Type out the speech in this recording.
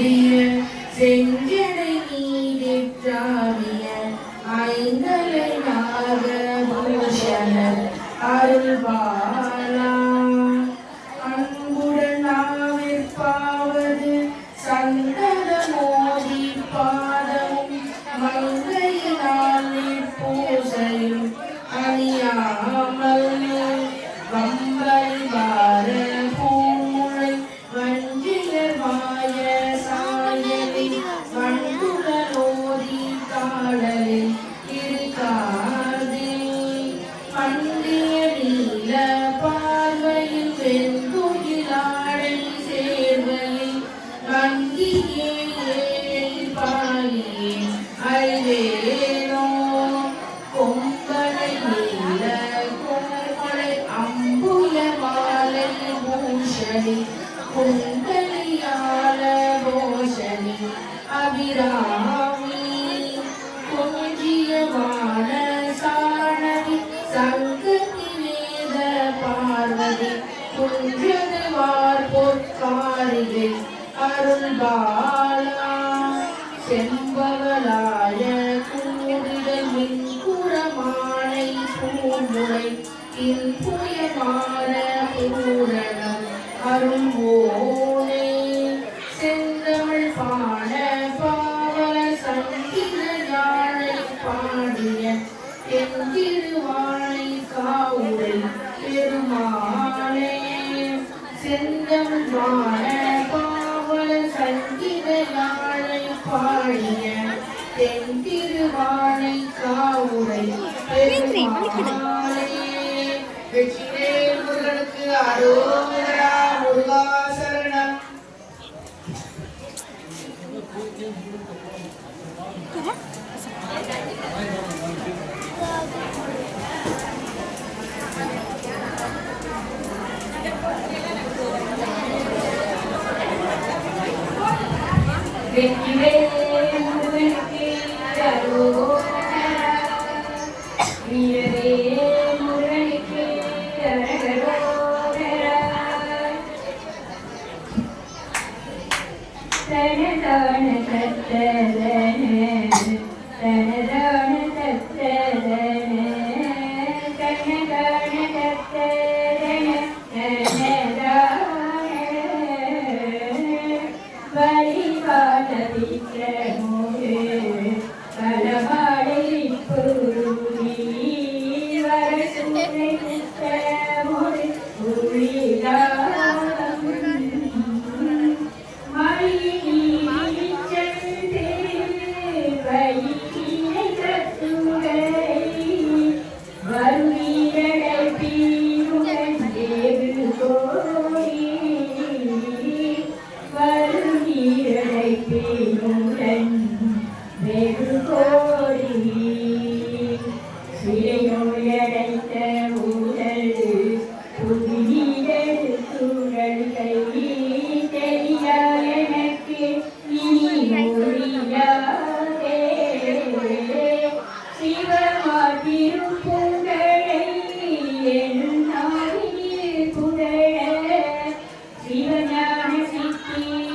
புதிய செஞ்சடை நீதிற்றாவிய ஐந்தலை நாகபூஷணர் அருள்பாலா அன்புடன் நாவிற்பாவது சந்தத மோதி பாதமும் மங்கையினால் பூசையும் அணியாமல் வம்பல் வார பூமுளை வஞ்சியர் வாய சாயலி வண்டுகளோதி காடலில் இருக்காதே பண்டிய நீல பார்வையில் வெண்குயிலாடை சேர்வையில் வங்கியே பாயே அறிவேனோ கொம்பனை நீல கோமலை அம்புல மாலை பூஷணி குண்டலியால போஷணி அபிராமி கொஞ்சியமான சாணவி சங்கதி வேத பார்வதி குன்றதுவார் பொற்காரிகை அருள்பாலா செம்பவலாய கூடுதல் மின்குறமானை பூமுளை இன்புயமான பூரணம் அருள்வோனே செந்தமிழ் பாட பாவல சங்கீத யாழை பாடிய என் திருவாழை காவுரை பெருமாளே செந்தமிழ் பாட பாவல சங்கீத யாழை பாடிய என் திருவாழை காவுரை பெருமாளே வெற்றிவேல் முருகனுக்கு அரோகரா முருகா சரணம். வெற்றிவேல் முருகனுக்கு அரோகரா வீரவேல் முருகனுக்கு அரகரோகரா தனதான தத்ததன தனதான தத்ததன தனதான தத்ததன தனதான வழிபாட விக்கிரமோடு பலவாடை புருதி வரசுரை விக்கிரமோடு புரிதாம் மழினி சென்று வையினை கத்துரை வருவீரடை பீருடன் தேவு கோரி வருவீரடை பீருடன் வெகு கோரி சிறையோடு அடைத்த